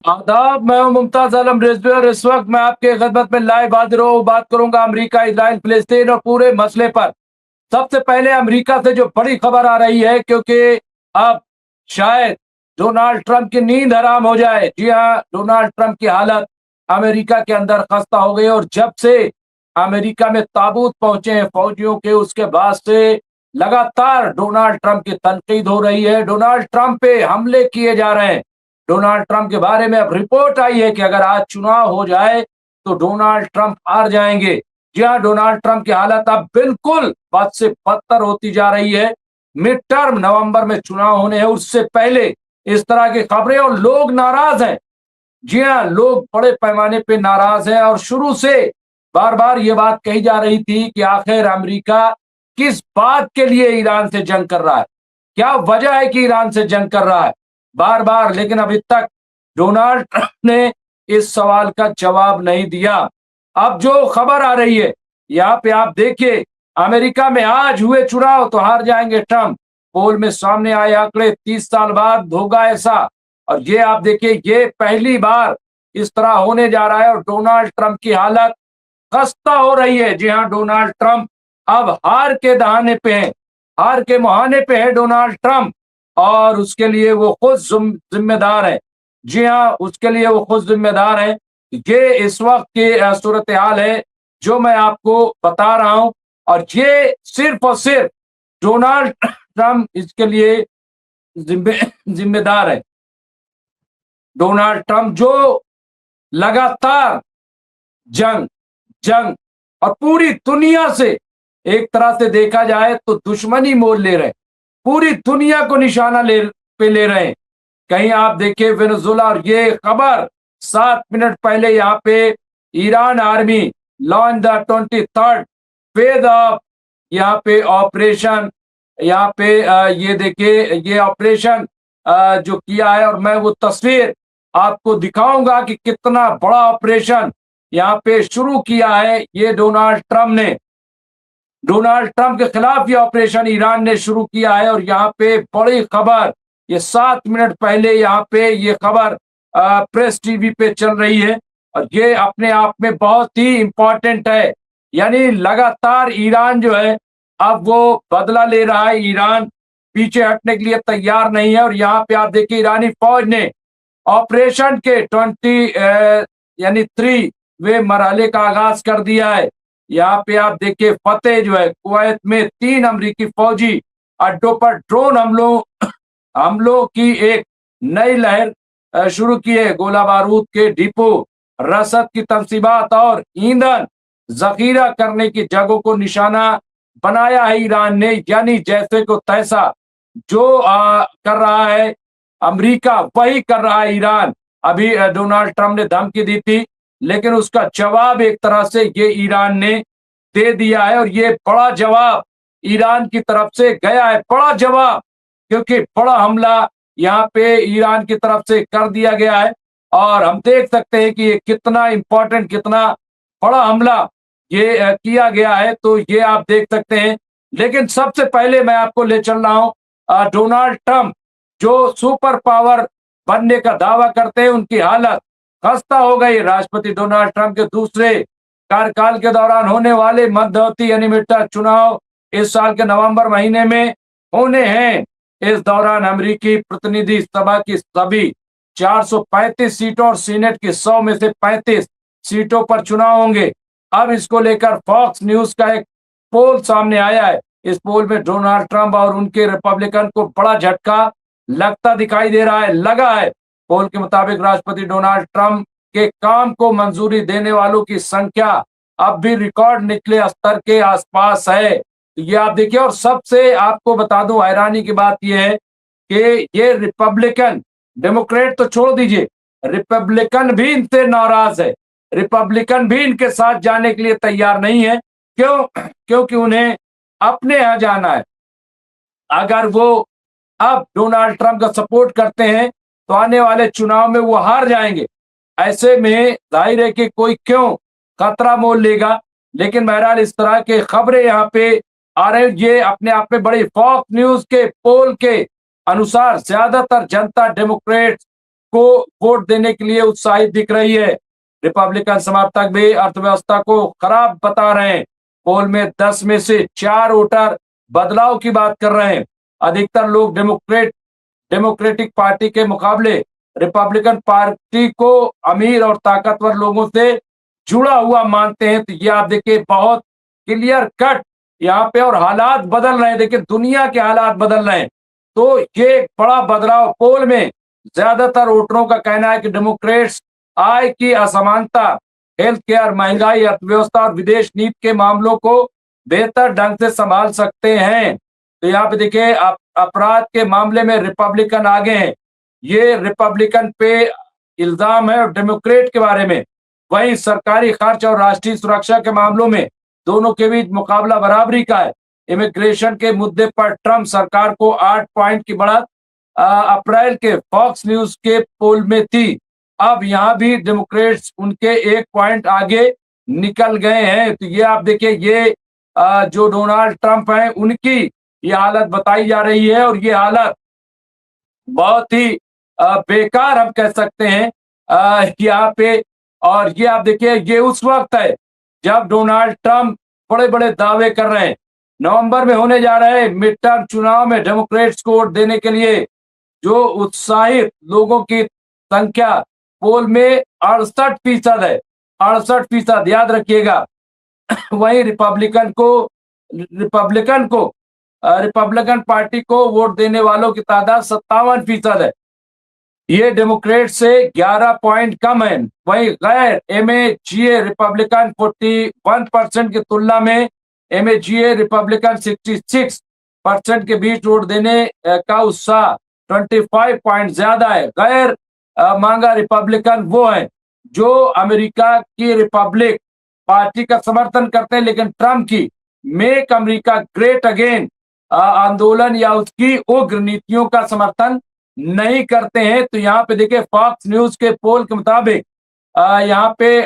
आदाब, मैं हूं मुमताज आलम रिजवी और इस वक्त मैं आपके खिदमत में लाइव हाजिर हूं। बात करूंगा अमेरिका, इजराइल, फिलिस्तीन और पूरे मसले पर। सबसे पहले अमेरिका से जो बड़ी खबर आ रही है, क्योंकि अब शायद डोनाल्ड ट्रंप की नींद हराम हो जाए। जी हाँ, डोनाल्ड ट्रंप की हालत अमेरिका के अंदर खस्ता हो गई और जब से अमेरिका में ताबूत पहुंचे हैं फौजियों के, उसके बाद से लगातार डोनाल्ड ट्रंप की तनकीद हो रही है। डोनाल्ड ट्रंप पे हमले किए जा रहे हैं। डोनाल्ड ट्रंप के बारे में अब रिपोर्ट आई है कि अगर आज चुनाव हो जाए तो डोनाल्ड ट्रंप हार जाएंगे। जी हाँ, डोनाल्ड ट्रंप की हालत अब बिल्कुल बद से बदतर होती जा रही है। मिड टर्म नवंबर में चुनाव होने हैं, उससे पहले इस तरह की खबरें, और लोग नाराज हैं। जी हाँ, लोग बड़े पैमाने पे नाराज हैं और शुरू से बार बार ये बात कही जा रही थी कि आखिर अमेरिका किस बात के लिए ईरान से जंग कर रहा है, क्या वजह है कि ईरान से जंग कर रहा है बार बार। लेकिन अभी तक डोनाल्ड ट्रंप ने इस सवाल का जवाब नहीं दिया। अब जो खबर आ रही है यहाँ पे आप देखिए, अमेरिका में आज हुए चुनाव तो हार जाएंगे ट्रंप। पोल में सामने आए आंकड़े, 30 साल बाद होगा ऐसा। और ये आप देखिए, ये पहली बार इस तरह होने जा रहा है और डोनाल्ड ट्रंप की हालत खस्ता हो रही है। जी हाँ, डोनाल्ड ट्रंप अब हार के दहाने पे हैं, हार के मुहाने पे है डोनाल्ड ट्रंप, और उसके लिए वो खुद जिम्मेदार है। जी हाँ, उसके लिए वो खुद जिम्मेदार है। ये इस वक्त की सूरत हाल है जो मैं आपको बता रहा हूं, और ये सिर्फ और सिर्फ डोनाल्ड ट्रंप इसके लिए जिम्मेदार है। डोनाल्ड ट्रंप जो लगातार जंग जंग और पूरी दुनिया से, एक तरह से देखा जाए तो दुश्मनी मोल ले रहे हैं, पूरी दुनिया को निशाना ले रहे हैं। कहीं आप देखिए वेनेजुला, और ये खबर 7 मिनट पहले यहाँ पे Iran army launch the 23rd phase of यहाँ पे ऑपरेशन। यहाँ पे ये देखिए, ये ऑपरेशन जो किया है, और मैं वो तस्वीर आपको दिखाऊंगा कि कितना बड़ा ऑपरेशन यहाँ पे शुरू किया है ये डोनाल्ड ट्रंप ने। डोनाल्ड ट्रंप के खिलाफ ये ऑपरेशन ईरान ने शुरू किया है, और यहाँ पे बड़ी खबर, ये 7 मिनट पहले यहाँ पे ये खबर प्रेस टीवी पे चल रही है, और ये अपने आप में बहुत ही इंपॉर्टेंट है। यानी लगातार ईरान जो है अब वो बदला ले रहा है। ईरान पीछे हटने के लिए तैयार नहीं है, और यहाँ पे आप देखिए ईरानी फौज ने ऑपरेशन के 3 मरहले का आगाज कर दिया है। यहाँ पे आप देखिए फतेह जो है, कुवैत में 3 अमरीकी फौजी अड्डों पर ड्रोन हमलों की एक नई लहर शुरू की है। गोला बारूद के डिपो, रसद की तनसीबात और ईंधन जखीरा करने की जगहों को निशाना बनाया है ईरान ने। यानी जैसे को तैसा जो कर रहा है अमेरिका, वही कर रहा है ईरान। अभी डोनाल्ड ट्रंप ने धमकी दी थी, लेकिन उसका जवाब एक तरह से ये ईरान ने दे दिया है, और ये बड़ा जवाब ईरान की तरफ से गया है, बड़ा जवाब, क्योंकि बड़ा हमला यहाँ पे ईरान की तरफ से कर दिया गया है। और हम देख सकते हैं कि ये कितना इंपॉर्टेंट, कितना बड़ा हमला ये किया गया है, तो ये आप देख सकते हैं। लेकिन सबसे पहले मैं आपको ले चल रहा हूं डोनाल्ड ट्रंप, जो सुपर पावर बनने का दावा करते हैं, उनकी हालत खस्ता हो गई। राष्ट्रपति डोनाल्ड ट्रंप के दूसरे कार्यकाल के दौरान होने वाले मध्यवर्ती यानी मिड टर्म चुनाव इस साल के नवंबर महीने में होने हैं। इस दौरान अमेरिकी प्रतिनिधि सभा की सभी 435 सीटों और सीनेट की 100 में से 35 सीटों पर चुनाव होंगे। अब इसको लेकर फॉक्स न्यूज का एक पोल सामने आया है। इस पोल में डोनाल्ड ट्रंप और उनके रिपब्लिकन को बड़ा झटका लगता दिखाई दे रहा है, लगा है। पोल के मुताबिक राष्ट्रपति डोनाल्ड ट्रंप के काम को मंजूरी देने वालों की संख्या अब भी रिकॉर्ड निचले स्तर के आसपास है। तो ये आप देखिए, और सबसे आपको बता दूं हैरानी की बात यह है कि ये रिपब्लिकन, डेमोक्रेट तो छोड़ दीजिए, रिपब्लिकन भी इनसे नाराज है। रिपब्लिकन भी इनके साथ जाने के लिए तैयार नहीं है। क्यों? क्योंकि उन्हें अपने यहां जाना है। अगर वो अब डोनाल्ड ट्रंप का सपोर्ट करते हैं तो आने वाले चुनाव में वो हार जाएंगे। ऐसे में जाहिर है कि कोई क्यों खतरा मोल लेगा। लेकिन बहरहाल इस तरह के खबरें यहाँ पे आ रहे, ये अपने आप में बड़ी। फॉक्स न्यूज के पोल के अनुसार ज्यादातर जनता डेमोक्रेट्स को वोट देने के लिए उत्साहित दिख रही है। रिपब्लिकन समर्थक भी अर्थव्यवस्था को खराब बता रहे हैं। पोल में 10 में से 4 वोटर बदलाव की बात कर रहे हैं। अधिकतर लोग डेमोक्रेटिक पार्टी के मुकाबले रिपब्लिकन पार्टी को अमीर और ताकतवर लोगों से जुड़ा हुआ मानते हैं। तो ये आप देखिए बहुत क्लियर कट यहाँ पे, और हालात बदल रहे हैं। देखिए दुनिया के हालात बदल रहे हैं, तो ये एक बड़ा बदलाव। पोल में ज्यादातर वोटरों का कहना है कि डेमोक्रेट्स आय की असमानता, हेल्थ केयर, महंगाई, अर्थव्यवस्था और विदेश नीति के मामलों को बेहतर ढंग से संभाल सकते हैं। तो यहाँ पे देखिए अपराध के मामले में रिपब्लिकन आगे हैं। ये रिपब्लिकन पे इल्जाम है और डेमोक्रेट के बारे में। वहीं सरकारी खर्च और राष्ट्रीय सुरक्षा के मामलों में दोनों के बीच मुकाबला बराबरी का है। इमिग्रेशन के मुद्दे पर ट्रंप सरकार को 8 पॉइंट की बढ़त अप्रैल के फॉक्स न्यूज के पोल में थी। अब यहाँ भी डेमोक्रेट्स उनके 1 पॉइंट आगे निकल गए हैं। तो ये आप देखिए, ये जो डोनाल्ड ट्रंप हैं उनकी ये हालत बताई जा रही है, और ये हालत बहुत ही बेकार हम कह सकते हैं यहाँ पे। और ये आप देखिए, ये उस वक्त है जब डोनाल्ड ट्रंप बड़े बड़े दावे कर रहे हैं। नवंबर में होने जा रहे मिड टर्म चुनाव में डेमोक्रेट्स को वोट देने के लिए जो उत्साहित लोगों की संख्या पोल में 68% है। 68%, याद रखिएगा। वहीं रिपब्लिकन पार्टी को वोट देने वालों की तादाद 57% है। ये डेमोक्रेट से 11 पॉइंट कम है। वहीं गैर एमएजीए रिपब्लिकन 41% की तुलना में एमएजीए रिपब्लिकन 66% के बीच वोट देने का उत्साह 25 पॉइंट ज्यादा है। गैर मांगा रिपब्लिकन वो है जो अमेरिका की रिपब्लिक पार्टी का समर्थन करते हैं, लेकिन ट्रंप की मेक अमेरिका ग्रेट अगेन आंदोलन या उसकी उग्र नीतियों का समर्थन नहीं करते हैं। तो यहाँ पे देखिए फॉक्स न्यूज के पोल के मुताबिक यहाँ पे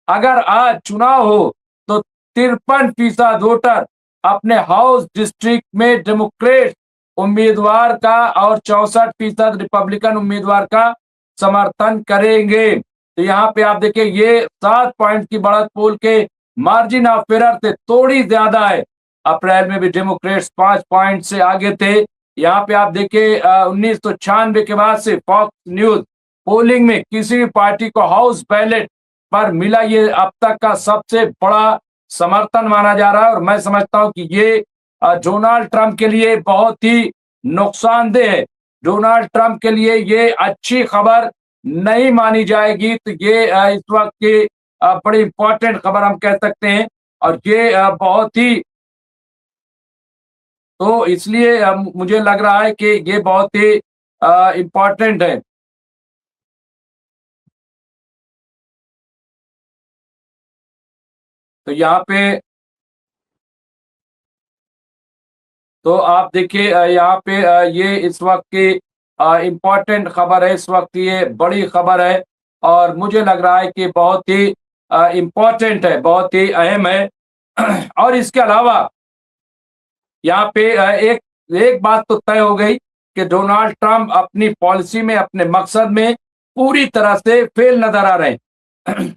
अगर आज चुनाव हो तो 53% वोटर अपने हाउस डिस्ट्रिक्ट में डेमोक्रेट उम्मीदवार का और 64% रिपब्लिकन उम्मीदवार का समर्थन करेंगे। तो यहाँ पे आप देखिए ये 7 पॉइंट की बढ़त पोल के मार्जिन ऑफ एरर से थोड़ी ज्यादा है। अप्रैल में भी डेमोक्रेट्स 5 पॉइंट से आगे थे। यहाँ पे आप देखिए 1996 के बाद से फॉक्स न्यूज पोलिंग में किसी भी पार्टी को हाउस बैलेट पर मिला ये अब तक का सबसे बड़ा समर्थन माना जा रहा है। और मैं समझता हूं कि ये डोनाल्ड ट्रंप के लिए बहुत ही नुकसानदेह है। डोनाल्ड ट्रंप के लिए ये अच्छी खबर नहीं मानी जाएगी। तो ये इस वक्त की बड़ी इंपॉर्टेंट खबर हम कह सकते हैं, और ये बहुत ही, तो इसलिए मुझे लग रहा है कि ये बहुत ही इंपॉर्टेंट है। तो यहाँ पे तो आप देखिए यहाँ पे ये इस वक्त की इम्पोर्टेंट खबर है। इस वक्त ये बड़ी खबर है, और मुझे लग रहा है कि बहुत ही इम्पोर्टेंट है, बहुत ही अहम है। और इसके अलावा यहाँ पे एक बात तो तय हो गई कि डोनाल्ड ट्रंप अपनी पॉलिसी में, अपने मकसद में पूरी तरह से फेल नजर आ रहे हैं।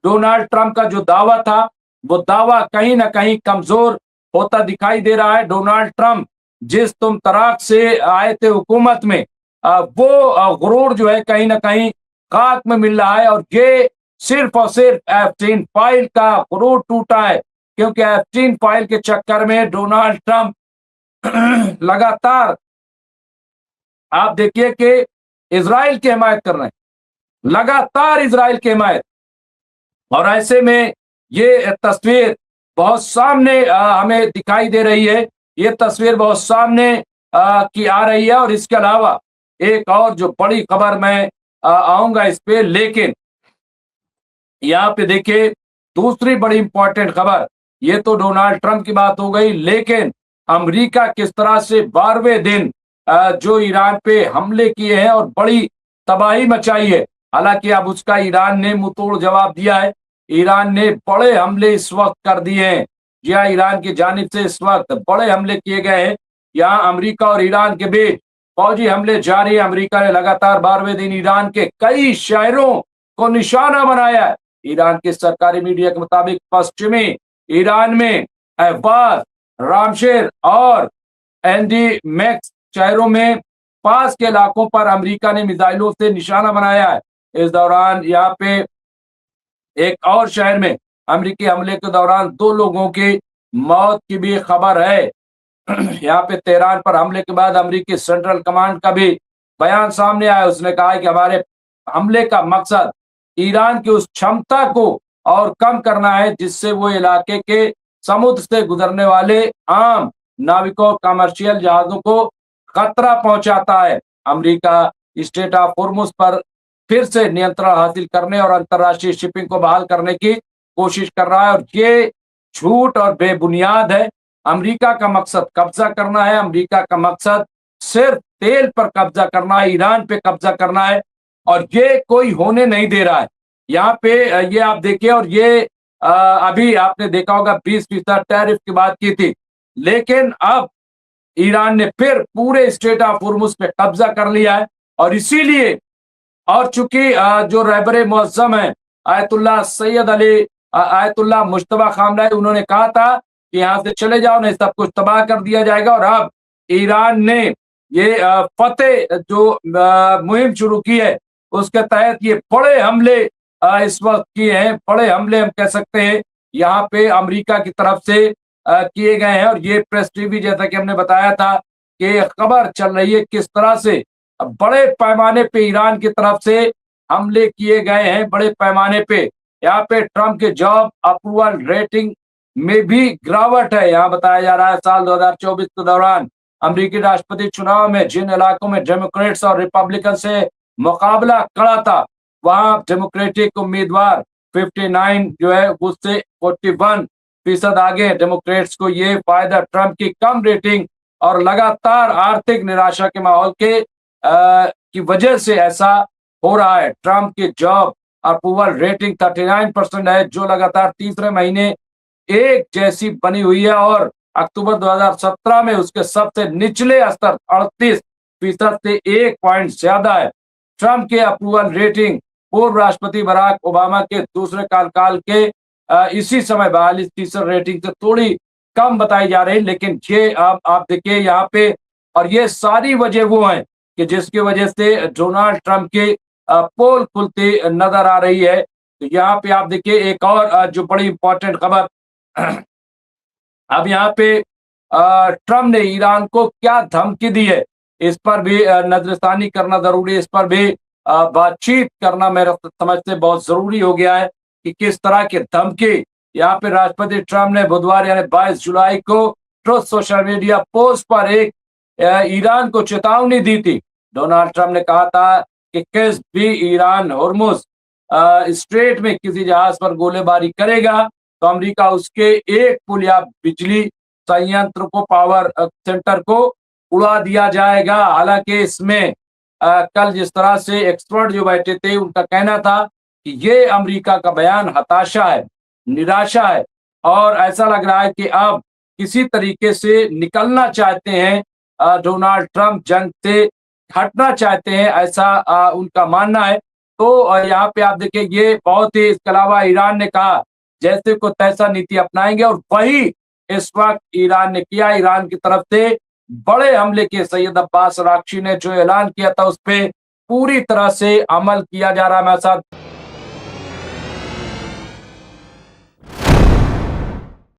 डोनाल्ड ट्रंप का जो दावा था वो दावा कहीं ना कहीं कमजोर होता दिखाई दे रहा है। डोनाल्ड ट्रंप जिस तुम तराक से आए थे हुकूमत में, वो गुरूर जो है कहीं ना कहीं खाक में मिल रहा है। और ये सिर्फ और सिर्फ एप्स्टीन फाइल का गुरूर टूटा है, क्योंकि एप्स्टीन फाइल के चक्कर में डोनाल्ड ट्रंप लगातार आप देखिए कि इजराइल की हिमायत कर रहे हैं, लगातार इजराइल की हिमायत। और ऐसे में ये तस्वीर बहुत सामने हमें दिखाई दे रही है। ये तस्वीर बहुत सामने की आ रही है। और इसके अलावा एक और जो बड़ी खबर मैं आऊंगा इस पे, लेकिन यहाँ पे देखिए दूसरी बड़ी इंपॉर्टेंट खबर, ये तो डोनाल्ड ट्रंप की बात हो गई, लेकिन अमेरिका किस तरह से 12वें दिन जो ईरान पे हमले किए हैं और बड़ी तबाही मचाई है। हालांकि अब उसका ईरान ने मुंहतोड़ जवाब दिया है। ईरान ने बड़े हमले इस वक्त कर दिए हैं। यहाँ ईरान की जानिब से इस वक्त बड़े हमले किए गए हैं। यहाँ अमेरिका और ईरान के बीच फौजी हमले जारी। अमेरिका ने लगातार 12वें दिन ईरान के कई शहरों को निशाना बनाया है। ईरान के सरकारी मीडिया के मुताबिक पश्चिमी ईरान में अहवाज, रामशेर और एंडी मैक्स शहरों में पास के इलाकों पर अमेरिका ने मिसाइलों से निशाना बनाया है। इस दौरान यहाँ पे एक और शहर में अमेरिकी हमले के दौरान 2 लोगों की मौत की भी खबर है। यहाँ पे तेहरान पर हमले के बाद अमेरिकी सेंट्रल कमांड का भी बयान सामने आया। उसने कहा है कि हमारे हमले का मकसद ईरान की उस क्षमता को और कम करना है जिससे वो इलाके के समुद्र से गुजरने वाले आम नाविकों, कमर्शियल जहाजों को खतरा पहुंचाता है। अमेरिका स्ट्रेट ऑफ होर्मुज पर फिर से नियंत्रण हासिल करने और अंतर्राष्ट्रीय शिपिंग को बहाल करने की कोशिश कर रहा है और ये झूठ और बेबुनियाद है। अमेरिका का मकसद कब्जा करना है। अमेरिका का मकसद सिर्फ तेल पर कब्जा करना है, ईरान पे कब्जा करना है और ये कोई होने नहीं दे रहा है। यहाँ पे ये आप देखिए और ये अभी आपने देखा होगा 20% टैरिफ की बात की थी, लेकिन अब ईरान ने फिर पूरे स्ट्रेट ऑफ होर्मुज पे कब्जा कर लिया है और इसीलिए और चूंकि जो रहबरे मुअज्जम है आयतुल्लाह सैयद अली आयतुल्लाह मुश्तबा खामनाई, उन्होंने कहा था कि यहाँ से चले जाओ नहीं सब कुछ तबाह कर दिया जाएगा। और अब ईरान ने ये फतेह जो मुहिम शुरू की है उसके तहत ये बड़े हमले इस वक्त किए हैं। बड़े हमले हम कह सकते हैं यहाँ पे अमेरिका की तरफ से किए गए हैं। और ये प्रेस टीवी जैसा कि हमने बताया था कि खबर चल रही है किस तरह से बड़े पैमाने पे ईरान की तरफ से हमले किए गए हैं। बड़े पैमाने पे यहाँ पे ट्रंप के जॉब अप्रूवल रेटिंग में भी गिरावट है। यहाँ बताया जा रहा है साल 2024 के दौरान अमेरिकी राष्ट्रपति चुनाव में जिन इलाकों में डेमोक्रेट्स और रिपब्लिकन से मुकाबला कड़ा था वहां डेमोक्रेटिक उम्मीदवार 59 जो है उससे 41% आगे। डेमोक्रेट्स को ये फायदा ट्रंप की कम रेटिंग और लगातार आर्थिक निराशा के माहौल के की वजह से ऐसा हो रहा है। ट्रंप की जॉब अप्रूवल रेटिंग 39% है जो लगातार तीसरे महीने एक जैसी बनी हुई है और अक्टूबर 2017 में उसके सबसे निचले स्तर 38% से 1 पॉइंट ज्यादा है। ट्रंप के अप्रूवल रेटिंग पूर्व राष्ट्रपति बराक ओबामा के दूसरे कार्यकाल के इसी समय 42% रेटिंग से थोड़ी कम बताई जा रही है। लेकिन ये आप देखिए यहाँ पे और ये सारी वजह वो है कि जिसकी वजह से डोनाल्ड ट्रंप के पोल खुलती नजर आ रही है। तो यहाँ पे आप देखिए एक और जो बड़ी इंपॉर्टेंट खबर अब यहाँ पे ट्रंप ने ईरान को क्या धमकी दी है इस पर भी नजरसानी करना जरूरी है। इस पर भी बातचीत करना मेरे समझ से बहुत जरूरी हो गया है कि किस तरह की धमकी यहाँ पे राष्ट्रपति ट्रंप ने बुधवार यानी 22 जुलाई को ट्रुथ सोशल मीडिया पोस्ट पर एक ईरान को चेतावनी दी थी। डोनाल्ड ट्रंप ने कहा था कि किस भी ईरान होर्मुज स्ट्रेट में किसी जहाज पर गोलीबारी करेगा तो अमेरिका उसके एक पुल या बिजली संयंत्र को पावर सेंटर को उड़ा दिया जाएगा। हालांकि इसमें कल जिस तरह से एक्सपर्ट जो बैठे थे उनका कहना था कि ये अमेरिका का बयान हताशा है, निराशा है और ऐसा लग रहा है कि अब किसी तरीके से निकलना चाहते हैं डोनाल्ड ट्रंप, जंग से हटना चाहते हैं, ऐसा उनका मानना है। तो यहाँ पे आप देखिए ये बहुत ही, इसके अलावा ईरान ने कहा जैसे को तैसा नीति अपनाएंगे और वही इस वक्त ईरान ने किया। ईरान की तरफ से बड़े हमले के सैयद अब्बास अरागची ने जो ऐलान किया था उस पर पूरी तरह से अमल किया जा रहा है। मेरे साथ